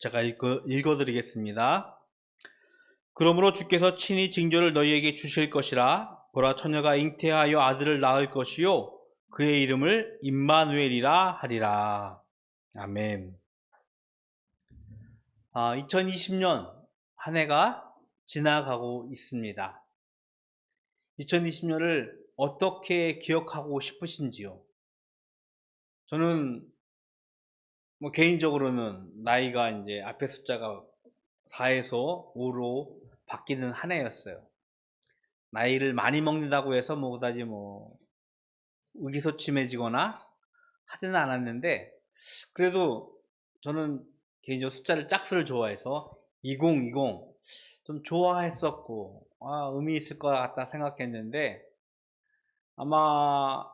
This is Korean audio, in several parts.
제가 읽어드리겠습니다. 그러므로 주께서 친히 징조를 너희에게 주실 것이라. 보라, 처녀가 잉태하여 아들을 낳을 것이요 그의 이름을 임마누엘이라 하리라. 아멘. 2020년 한 해가 지나가고 있습니다. 2020년을 어떻게 기억하고 싶으신지요? 저는 개인적으로는 나이가 이제 앞에 숫자가 4에서 5로 바뀌는 한 해였어요. 나이를 많이 먹는다고 해서 그다지 의기소침해지거나 하지는 않았는데, 그래도 저는 개인적으로 숫자를 짝수를 좋아해서 2020 좀 좋아했었고 의미 있을 것 같다 생각했는데, 아마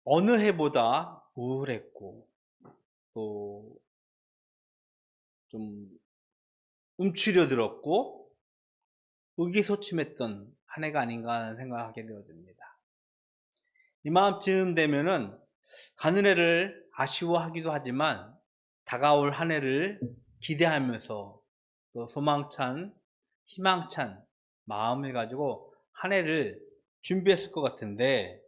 어느 해보다 우울했고 또 좀 움츠려들었고 의기소침했던 한 해가 아닌가 하는 생각하게 되어집니다. 이마음쯤 되면은 가는 해를 아쉬워하기도 하지만 다가올 한 해를 기대하면서 또 소망찬, 희망찬 마음을 가지고 한 해를 준비했을 것 같은데,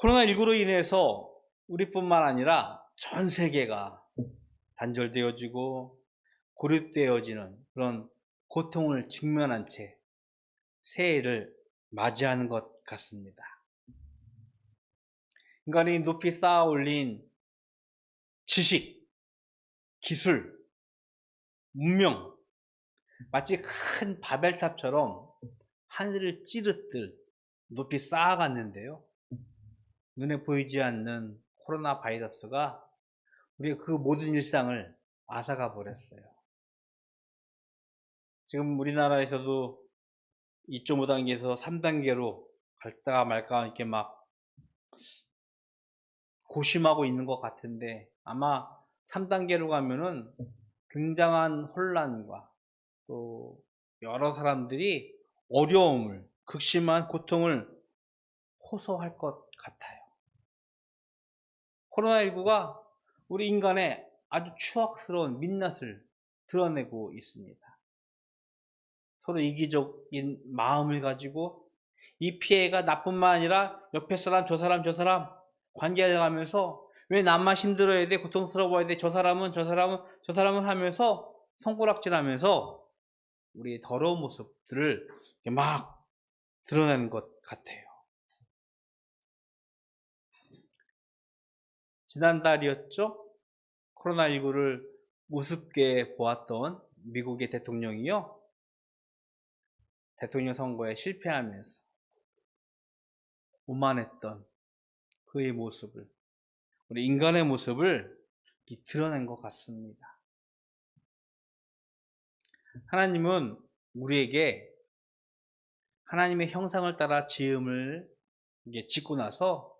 코로나19로 인해서 우리뿐만 아니라 전 세계가 단절되어지고 고립되어지는 그런 고통을 직면한 채 새해를 맞이하는 것 같습니다. 인간이 높이 쌓아 올린 지식, 기술, 문명, 마치 큰 바벨탑처럼 하늘을 찌르듯 높이 쌓아갔는데요. 눈에 보이지 않는 코로나 바이러스가 우리의 그 모든 일상을 앗아가 버렸어요. 지금 우리나라에서도 2.5단계에서 3단계로 갈까 말까 이렇게 막 고심하고 있는 것 같은데, 아마 3단계로 가면은 굉장한 혼란과 또 여러 사람들이 어려움을, 극심한 고통을 호소할 것 같아요. 코로나19가 우리 인간의 아주 추악스러운 민낯을 드러내고 있습니다. 서로 이기적인 마음을 가지고 이 피해가 나뿐만 아니라 옆에 사람, 저 사람, 저 사람 관계를 가면서 왜 나만 힘들어야 돼, 고통스러워야 돼, 저 사람은 하면서 손가락질하면서 우리의 더러운 모습들을 막 드러내는 것 같아요. 지난달이었죠? 코로나19를 우습게 보았던 미국의 대통령이요, 대통령 선거에 실패하면서 오만했던 그의 모습을, 우리 인간의 모습을 드러낸 것 같습니다. 하나님은 우리에게 하나님의 형상을 따라 지음을 짓고 나서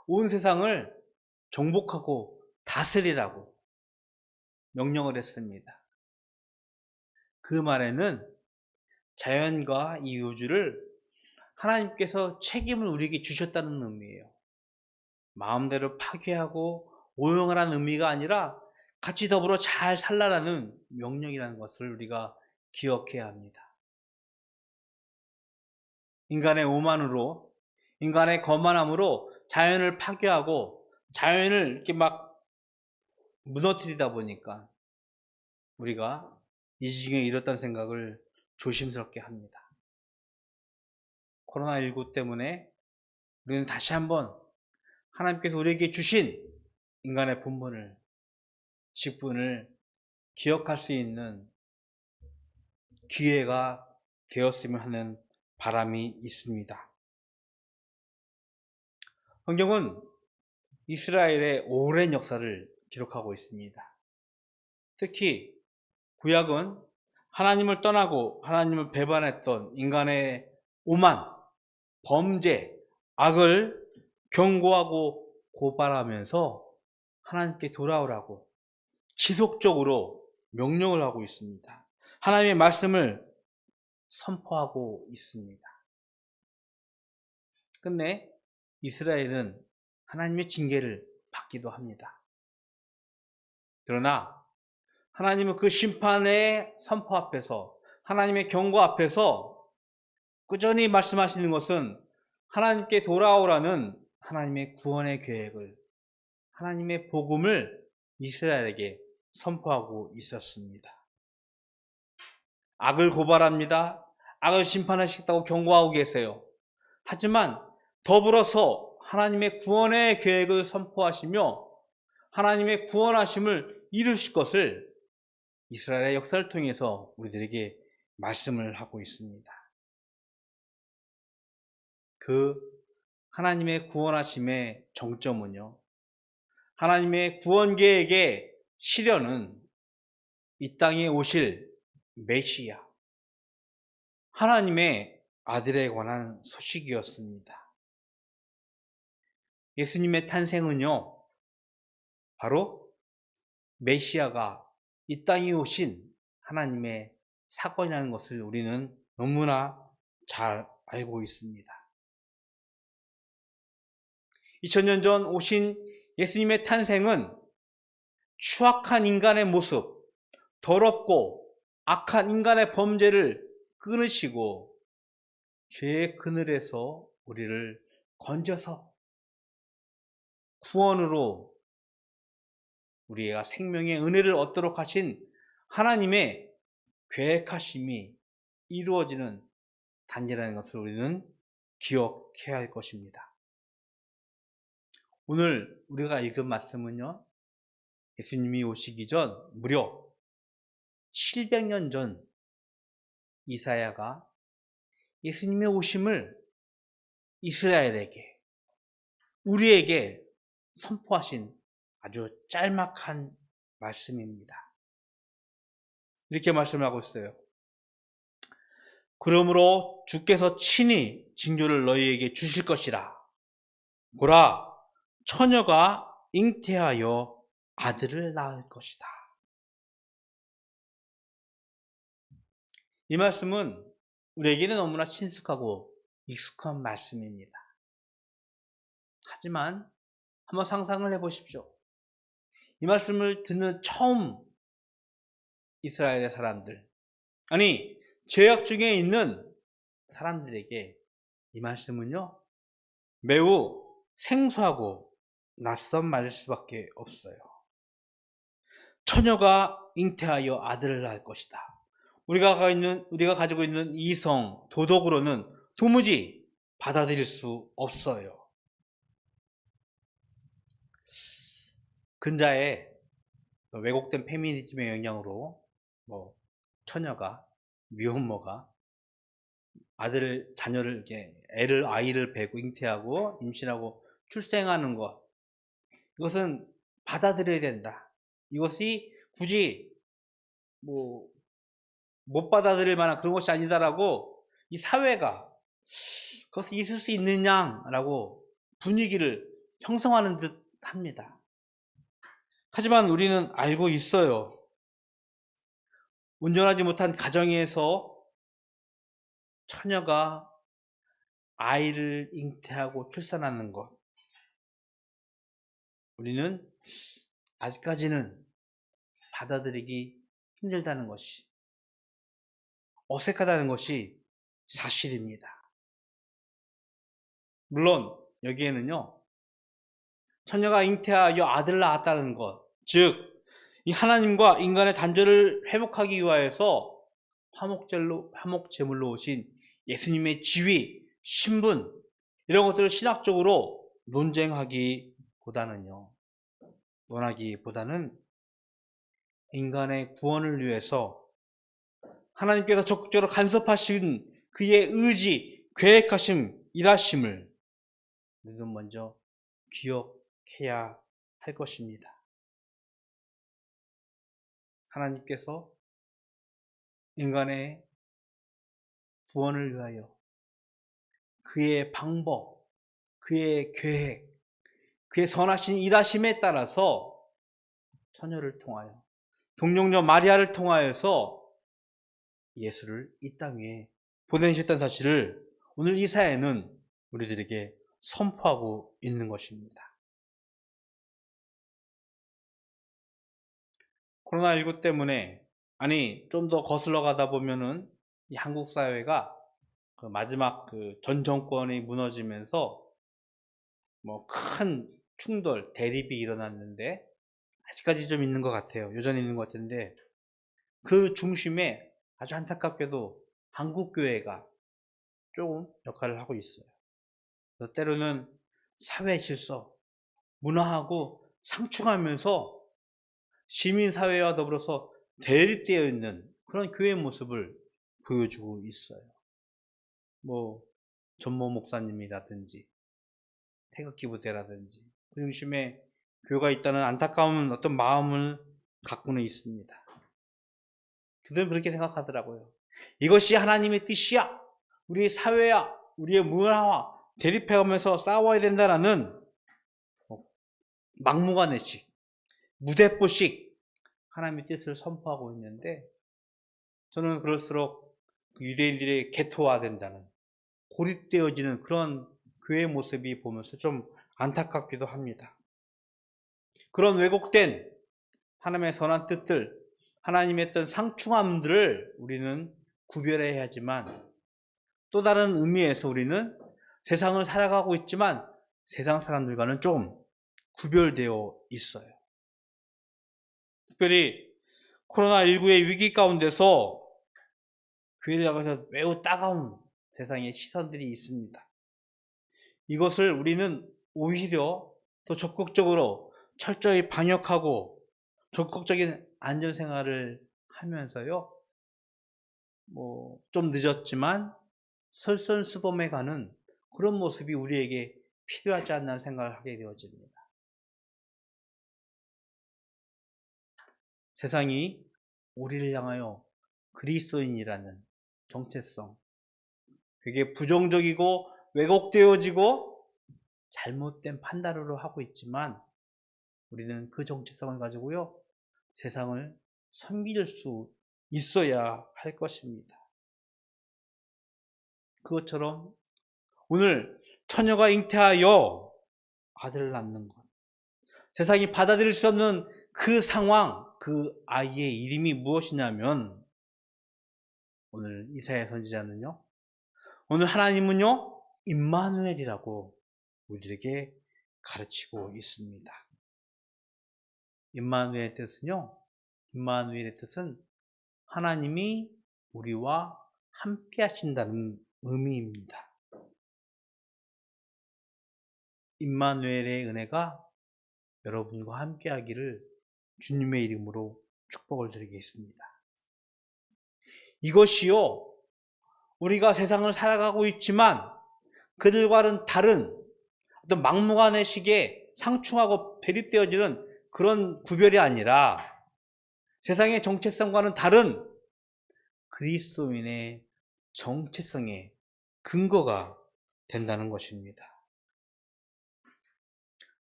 온 세상을 정복하고 다스리라고 명령을 했습니다. 그 말에는 자연과 이 우주를 하나님께서 책임을 우리에게 주셨다는 의미예요. 마음대로 파괴하고 오용하라는 의미가 아니라 같이 더불어 잘 살라라는 명령이라는 것을 우리가 기억해야 합니다. 인간의 오만으로, 인간의 거만함으로 자연을 파괴하고 자연을 이렇게 막 무너뜨리다 보니까 우리가 이 지경에 이뤘다는 생각을 조심스럽게 합니다. 코로나19 때문에 우리는 다시 한번 하나님께서 우리에게 주신 인간의 본분을, 직분을 기억할 수 있는 기회가 되었으면 하는 바람이 있습니다. 성경은 이스라엘의 오랜 역사를 기록하고 있습니다. 특히 구약은 하나님을 떠나고 하나님을 배반했던 인간의 오만, 범죄, 악을 경고하고 고발하면서 하나님께 돌아오라고 지속적으로 명령을 하고 있습니다. 하나님의 말씀을 선포하고 있습니다. 끝내 이스라엘은 하나님의 징계를 받기도 합니다. 그러나 하나님은 그 심판의 선포 앞에서, 하나님의 경고 앞에서 꾸준히 말씀하시는 것은 하나님께 돌아오라는 하나님의 구원의 계획을, 하나님의 복음을 이스라엘에게 선포하고 있었습니다. 악을 고발합니다. 악을 심판하시겠다고 경고하고 계세요. 하지만 더불어서 하나님의 구원의 계획을 선포하시며 하나님의 구원하심을 이루실 것을 이스라엘의 역사를 통해서 우리들에게 말씀을 하고 있습니다. 그 하나님의 구원하심의 정점은요, 하나님의 구원 계획의 실현은 이 땅에 오실 메시아, 하나님의 아들에 관한 소식이었습니다. 예수님의 탄생은요, 바로 메시아가 이 땅에 오신 하나님의 사건이라는 것을 우리는 너무나 잘 알고 있습니다. 2000년 전 오신 예수님의 탄생은 추악한 인간의 모습, 더럽고 악한 인간의 범죄를 끊으시고 죄의 그늘에서 우리를 건져서 구원으로 우리가 생명의 은혜를 얻도록 하신 하나님의 계획하심이 이루어지는 단계라는 것을 우리는 기억해야 할 것입니다. 오늘 우리가 읽은 말씀은요, 예수님이 오시기 전 무려 700년 전 이사야가 예수님의 오심을 이스라엘에게, 우리에게 선포하신 아주 짤막한 말씀입니다. 이렇게 말씀을 하고 있어요. 그러므로 주께서 친히 징조를 너희에게 주실 것이라. 보라, 처녀가 잉태하여 아들을 낳을 것이다. 이 말씀은 우리에게는 너무나 친숙하고 익숙한 말씀입니다. 하지만 한번 상상을 해보십시오. 이 말씀을 듣는 처음 이스라엘의 사람들, 아니 죄악 중에 있는 사람들에게 이 말씀은요, 매우 생소하고 낯선 말일 수밖에 없어요. 처녀가 잉태하여 아들을 낳을 것이다. 우리가 가지고 있는 이성, 도덕으로는 도무지 받아들일 수 없어요. 근자에 왜곡된 페미니즘의 영향으로 처녀가, 미혼모가 자녀를, 아이를 베고 잉태하고 임신하고 출생하는 것, 이것은 받아들여야 된다. 이것이 굳이 못 받아들일 만한 그런 것이 아니다라고 이 사회가 그것이 있을 수 있느냐라고 분위기를 형성하는 듯 합니다. 하지만 우리는 알고 있어요. 온전하지 못한 가정에서 처녀가 아이를 잉태하고 출산하는 것, 우리는 아직까지는 받아들이기 힘들다는 것이, 어색하다는 것이 사실입니다. 물론 여기에는요, 처녀가 잉태하여 아들을 낳았다는 것, 즉 이 하나님과 인간의 단절을 회복하기 위하여서 화목제물로 오신 예수님의 지위, 신분, 이런 것들을 신학적으로 논하기보다는 인간의 구원을 위해서 하나님께서 적극적으로 간섭하신 그의 의지, 계획하심, 일하심을 우리는 먼저 기억해야 할 것입니다. 하나님께서 인간의 구원을 위하여 그의 방법, 그의 계획, 그의 선하신 일하심에 따라서 처녀를 통하여, 동정녀 마리아를 통하여서 예수를 이 땅에 보내주셨다는 사실을 오늘 이사야는 우리들에게 선포하고 있는 것입니다. 코로나19 때문에, 좀 더 거슬러 가다 보면은 이 한국 사회가 그 마지막 그 전 정권이 무너지면서 뭐 큰 충돌, 대립이 일어났는데, 아직까지 좀 있는 것 같아요. 여전히 있는 것 같은데, 그 중심에 아주 안타깝게도 한국교회가 조금 역할을 하고 있어요. 때로는 사회 질서, 문화하고 상충하면서 시민사회와 더불어서 대립되어 있는 그런 교회 모습을 보여주고 있어요. 뭐 전모 목사님이라든지 태극기 부대라든지 그 중심에 교회가 있다는 안타까운 어떤 마음을 갖고는 있습니다. 그들은 그렇게 생각하더라고요. 이것이 하나님의 뜻이야. 우리의 사회야. 우리의 문화와 대립해가면서 싸워야 된다라는 막무가내식, 무대뽀식 하나님의 뜻을 선포하고 있는데, 저는 그럴수록 유대인들이 개토화된다는, 고립되어지는 그런 교회의 모습이 보면서 좀 안타깝기도 합니다. 그런 왜곡된 하나님의 선한 뜻들, 하나님의 어떤 상충함들을 우리는 구별해야 하지만, 또 다른 의미에서 우리는 세상을 살아가고 있지만 세상 사람들과는 좀 구별되어 있어요. 특별히 코로나19의 위기 가운데서 교회를 향해서 매우 따가운 세상의 시선들이 있습니다. 이것을 우리는 오히려 더 적극적으로 철저히 방역하고 적극적인 안전생활을 하면서요, 좀 늦었지만 설선수범해가는 그런 모습이 우리에게 필요하지 않나 생각을 하게 되어집니다. 세상이 우리를 향하여 그리스도인이라는 정체성, 그게 부정적이고 왜곡되어지고 잘못된 판단으로 하고 있지만, 우리는 그 정체성을 가지고요, 세상을 섬길 수 있어야 할 것입니다. 그것처럼 오늘 처녀가 잉태하여 아들을 낳는 것, 세상이 받아들일 수 없는 그 상황, 그 아이의 이름이 무엇이냐면, 오늘 이사야 선지자는요, 오늘 하나님은요 임마누엘이라고 우리에게 가르치고 있습니다. 임마누엘의 뜻은요, 임마누엘의 뜻은 하나님이 우리와 함께 하신다는 의미입니다. 임마누엘의 은혜가 여러분과 함께 하기를 주님의 이름으로 축복을 드리겠습니다. 이것이요, 우리가 세상을 살아가고 있지만 그들과는 다른 어떤 막무가내식의 상충하고 대립되어지는 그런 구별이 아니라 세상의 정체성과는 다른 그리스도인의 정체성의 근거가 된다는 것입니다.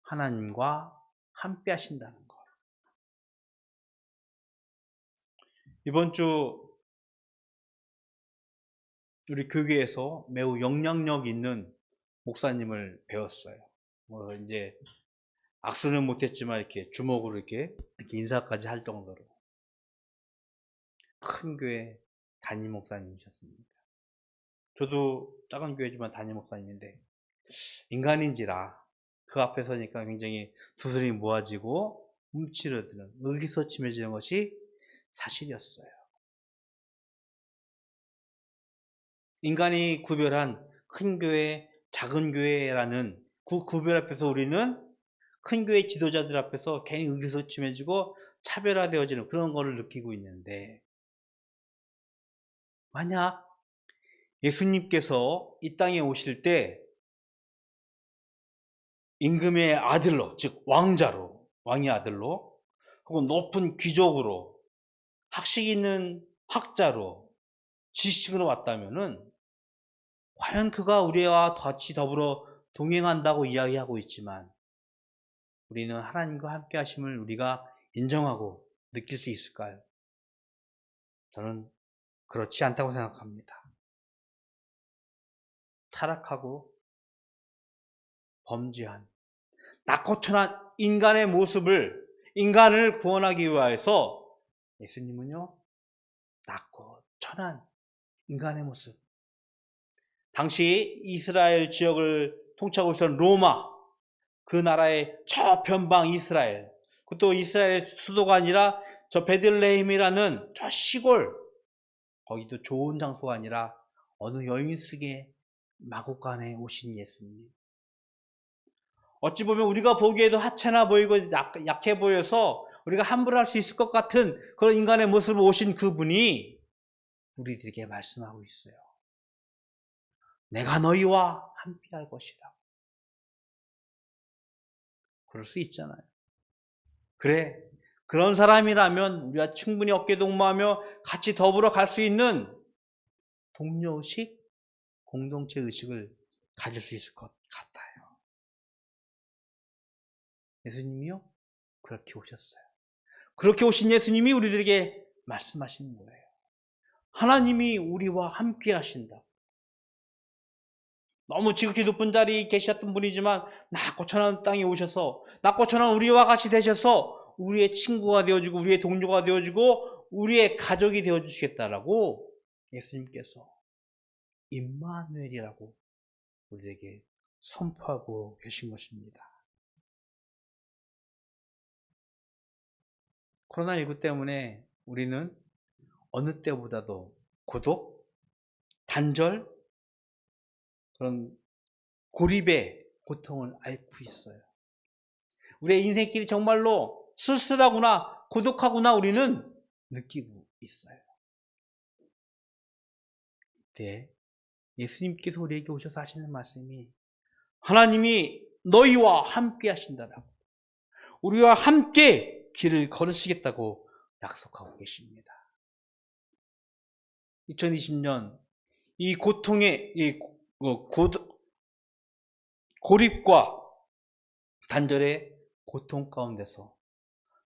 하나님과 함께 하신다는 것. 이번 주 우리 교회에서 매우 영향력 있는 목사님을 배웠어요. 이제 악수는 못했지만 이렇게 주먹으로 이렇게 인사까지 할 정도로 큰 교회 담임 목사님이셨습니다. 저도 작은 교회지만 담임 목사님인데, 인간인지라 그 앞에 서니까 굉장히 두 손이 모아지고 움츠러드는, 의기소침해지는 것이 사실이었어요. 인간이 구별한 큰 교회, 작은 교회라는 그 구별 앞에서 우리는 큰 교회 지도자들 앞에서 괜히 의기소침해지고 차별화되어지는 그런 거를 느끼고 있는데, 만약 예수님께서 이 땅에 오실 때 임금의 아들로, 즉 왕자로, 왕의 아들로, 혹은 높은 귀족으로, 학식 있는 학자로, 지식으로 왔다면은 과연 그가 우리와 같이 더불어 동행한다고 이야기하고 있지만, 우리는 하나님과 함께 하심을 우리가 인정하고 느낄 수 있을까요? 저는 그렇지 않다고 생각합니다. 타락하고 범죄한 낙고천한 인간의 모습을, 인간을 구원하기 위해서 예수님은요, 낮고 천한 인간의 모습. 당시 이스라엘 지역을 통치하고 있었던 로마, 그 나라의 저변방 이스라엘, 그것도 이스라엘 수도가 아니라 저 베들레헴이라는 저 시골, 거기도 좋은 장소가 아니라 어느 여인숙의 마구간에 오신 예수님. 어찌 보면 우리가 보기에도 하찮아 보이고 약해 보여서 우리가 함부로 할 수 있을 것 같은 그런 인간의 모습으로 오신 그분이 우리들에게 말씀하고 있어요. 내가 너희와 함께 할 것이다. 그럴 수 있잖아요. 그래, 그런 사람이라면 우리가 충분히 어깨동무하며 같이 더불어 갈 수 있는 동료의식, 공동체 의식을 가질 수 있을 것 같아요. 예수님이요? 그렇게 오셨어요. 그렇게 오신 예수님이 우리들에게 말씀하시는 거예요. 하나님이 우리와 함께 하신다. 너무 지극히 높은 자리에 계셨던 분이지만 낮고 천한 땅에 오셔서 낮고 천한 우리와 같이 되셔서 우리의 친구가 되어주고 우리의 동료가 되어주고 우리의 가족이 되어주시겠다라고 예수님께서 임마누엘이라고 우리에게 선포하고 계신 것입니다. 코로나19 때문에 우리는 어느 때보다도 고독, 단절, 그런 고립의 고통을 앓고 있어요. 우리의 인생길이 정말로 쓸쓸하구나, 고독하구나 우리는 느끼고 있어요. 이때 예수님께서 우리에게 오셔서 하시는 말씀이 하나님이 너희와 함께 하신다라고, 우리와 함께 길을 걸으시겠다고 약속하고 계십니다. 2020년 이 고통의 고립과 단절의 고통 가운데서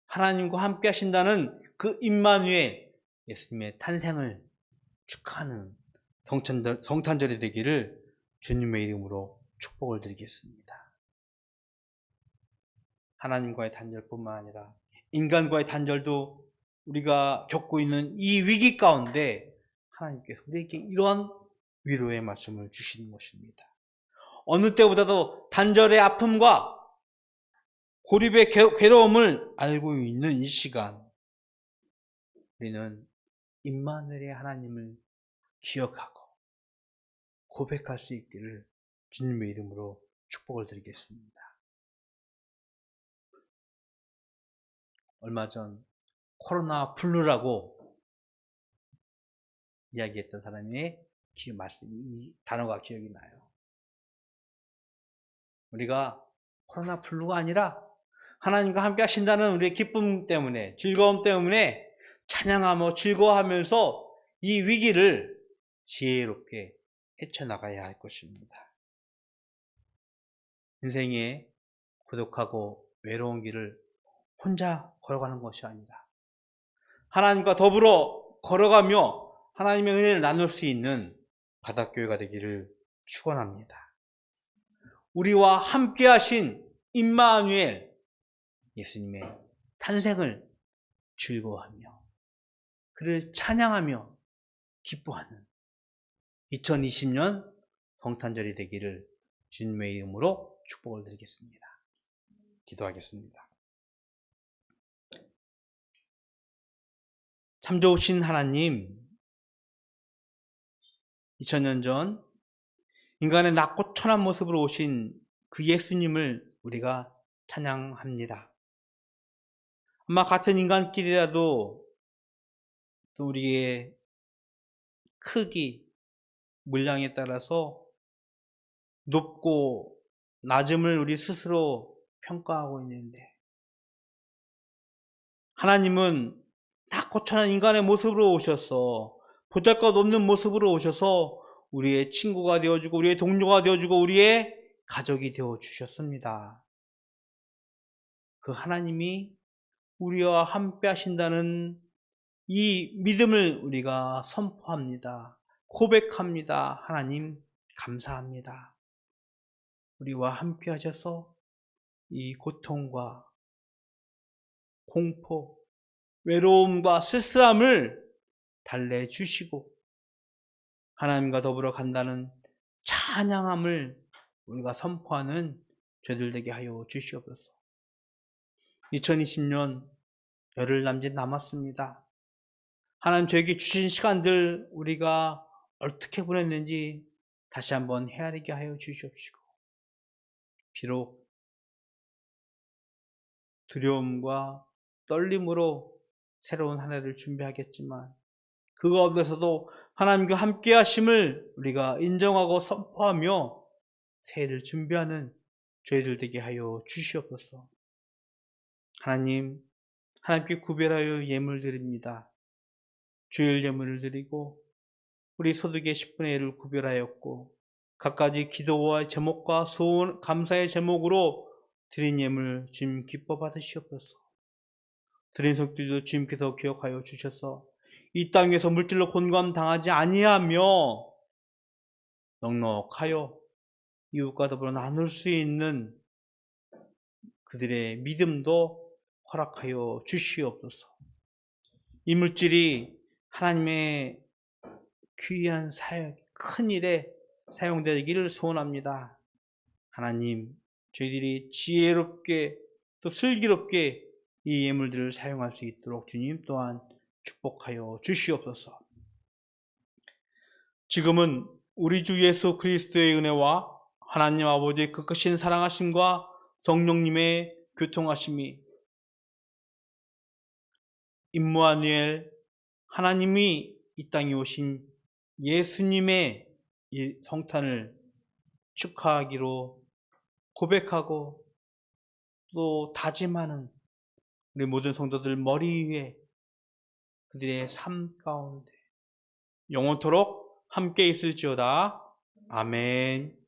하나님과 함께 하신다는 그 임마누엘 예수님의 탄생을 축하하는 성탄절이 되기를 주님의 이름으로 축복을 드리겠습니다. 하나님과의 단절뿐만 아니라 인간과의 단절도 우리가 겪고 있는 이 위기 가운데 하나님께서 우리에게 이러한 위로의 말씀을 주시는 것입니다. 어느 때보다도 단절의 아픔과 고립의 괴로움을 알고 있는 이 시간, 우리는 임마누엘의 하나님을 기억하고 고백할 수 있기를 주님의 이름으로 축복을 드리겠습니다. 얼마 전 코로나 블루라고 이야기했던 사람의 이 단어가 기억이 나요. 우리가 코로나 블루가 아니라 하나님과 함께 하신다는 우리의 기쁨 때문에, 즐거움 때문에 찬양하며 즐거워하면서 이 위기를 지혜롭게 헤쳐나가야 할 것입니다. 인생의 고독하고 외로운 길을 혼자 걸어가는 것이 아니라 하나님과 더불어 걸어가며 하나님의 은혜를 나눌 수 있는 바닷교회가 되기를 축원합니다. 우리와 함께 하신 임마누엘 예수님의 탄생을 즐거워하며 그를 찬양하며 기뻐하는 2020년 성탄절이 되기를 주님의 이름으로 축복을 드리겠습니다. 기도하겠습니다. 참 좋으신 하나님, 2000년 전 인간의 낮고 천한 모습으로 오신 그 예수님을 우리가 찬양합니다. 아마 같은 인간끼리라도 또 우리의 크기, 물량에 따라서 높고 낮음을 우리 스스로 평가하고 있는데 하나님은 낮고 천한 인간의 모습으로 오셔서 보잘것없는 모습으로 오셔서 우리의 친구가 되어주고 우리의 동료가 되어주고 우리의 가족이 되어주셨습니다. 그 하나님이 우리와 함께 하신다는 이 믿음을 우리가 선포합니다. 고백합니다. 하나님 감사합니다. 우리와 함께 하셔서 이 고통과 공포, 외로움과 쓸쓸함을 달래주시고 하나님과 더불어 간다는 찬양함을 우리가 선포하는 저희들 되게 하여 주시옵소서. 2020년 열흘 남짓 남았습니다. 하나님 저에게 주신 시간들 우리가 어떻게 보냈는지 다시 한번 헤아리게 하여 주시옵시고, 비록 두려움과 떨림으로 새로운 한 해를 준비하겠지만 그 가운데서도 하나님과 함께 하심을 우리가 인정하고 선포하며 새해를 준비하는 저희들 되게 하여 주시옵소서. 하나님, 하나님께 구별하여 예물 드립니다. 주일 예물을 드리고 우리 소득의 10분의 1을 구별하였고 각가지 기도와 제목과 소원, 감사의 제목으로 드린 예물 주님 기뻐 받으시옵소서. 드린 성들도 주님께서 기억하여 주셔서 이 땅에서 물질로 곤고함 당하지 아니하며 넉넉하여 이웃과 더불어 나눌 수 있는 그들의 믿음도 허락하여 주시옵소서. 이 물질이 하나님의 귀한 사역, 큰 일에 사용되기를 소원합니다. 하나님, 저희들이 지혜롭게 또 슬기롭게 이 예물들을 사용할 수 있도록 주님 또한 축복하여 주시옵소서. 지금은 우리 주 예수 그리스도의 은혜와 하나님 아버지의 그 크신 사랑하심과 성령님의 교통하심이 임마누엘 하나님이 이 땅에 오신 예수님의 이 성탄을 축하하기로 고백하고 또 다짐하는 우리 모든 성도들 머리 위에 그들의 삶 가운데 영원토록 함께 있을지어다. 아멘.